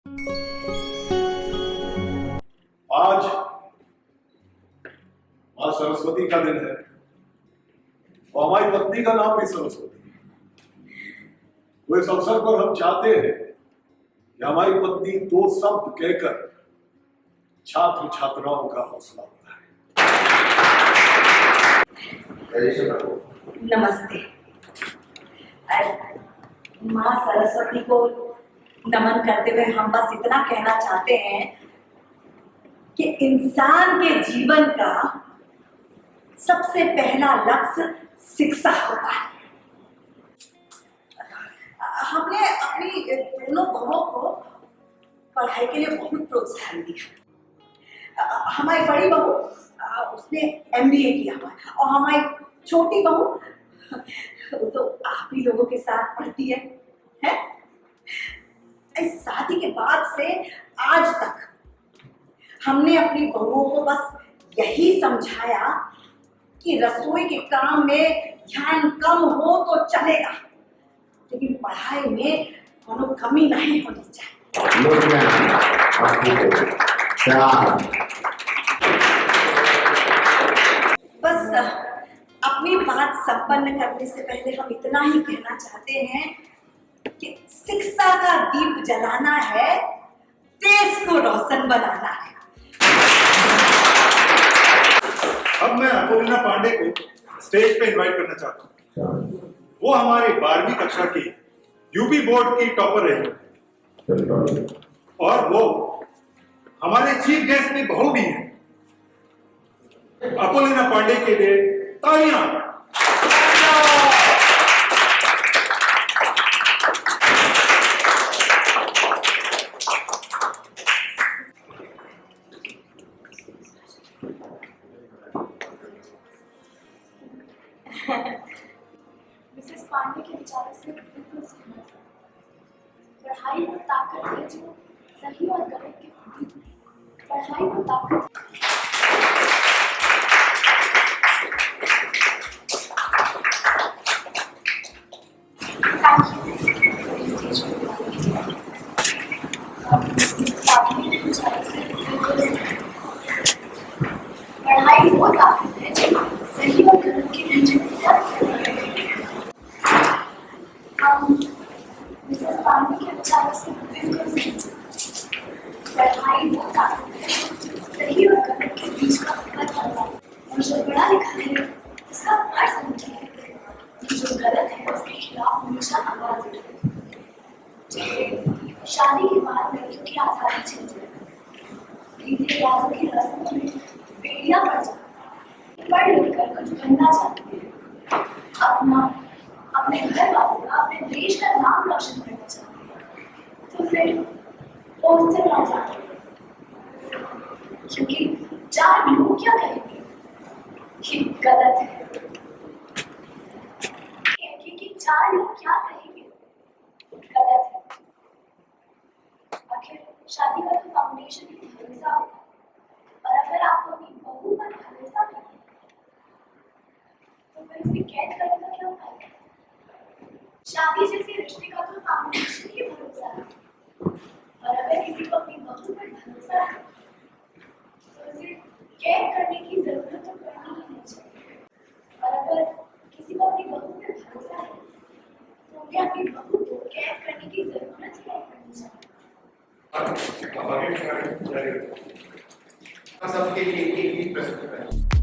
आज मां सरस्वती का दिन है और हमारी पत्नी का नाम भी सरस्वती है। तो इस अवसर पर हम चाहते हैं कि हमारी पत्नी दो शब्द कहकर छात्र छात्राओं का हौसला बढ़ाए। नमस्ते। माँ सरस्वती को नमन करते हुए हम बस इतना कहना चाहते हैं कि इंसान के जीवन का सबसे पहला लक्ष्य शिक्षा होता है। हमने अपनी दोनों बहुओं को पढ़ाई के लिए बहुत प्रोत्साहन दिया। हमारी बड़ी बहू उसने MBA किया हुआ है और हमारी छोटी बहू तो आप ही लोगों के साथ पढ़ती है? इस शादी के बाद से आज तक हमने अपनी बहुओं को बस यही समझाया कि रसोई के काम में ध्यान कम हो तो चलेगा, लेकिन पढ़ाई में कोनो कमी नहीं होनी चाहिए। बस अपनी बात संपन्न करने से पहले हम इतना ही कहना चाहते हैं कि शिक्षा का दीप जलाना है, देश को रोशन बनाना है। अब मैं अपोलिना पांडे को स्टेज पे इनवाइट करना चाहता हूँ। वो हमारी 12वीं कक्षा की यूपी बोर्ड की टॉपर रही और वो हमारे चीफ गेस्ट की बहू भी है। अपोलिना पांडे के लिए तालियां। मिसेस पांडे के विचारों से बिल्कुल सहमत हूँ। पढ़ाई वो ताकत है जो सही और गलत के बीच में, पढ़ाई वो ताकत पढ़ाई वो ताकत है जो सही और गलत के बीच में मिसेस पांडे के विचारों से बिल्कुल पढ़ाई वो ताकत है सही और गलत के बीच का फर्क करता है और जो पढ़ा लिखा है उसका हर समझता है कि जो गलत है उसके खिलाफ हमेशा आवाज उठाए। जैसे शादी के बाद लड़कियों की आजादी छिन जाए, रीति रिवाजों की रस्मों में बेड़ियां पड़ जाए, पढ़ लिख कर कुछ बनना चाहती है, अपने घर वालों का, अपने देश का नाम रोशन करना चाहती है, तो फिर हॉस्टल आ जाते हैं, क्योंकि चार लोग क्या कहेंगे कि गलत है, क्योंकि चार लोग क्या कहेंगे गलत है। आखिर शादी का तो फाउंडेशन ही भरोसा होता है, और अगर आपको अपनी बहू पर भरोसा करें तो फिर उसे कैद करने का क्या फायदा? शादी जैसे रिश्ते का तो फाउंडेशन ही भरोसा है, और अगर किसी को अपनी बहू पर भरोसा है तो उसे कैद करने की जरूरत तो पड़नी ही नहीं चाहिए। और अगर किसी को अपनी बहू पर भरोसा है तो उन्हें अपनी बहू को कैद करने की जरूरत ही नहीं पड़नी चाहिए। सबके लिए एक प्रश्न है।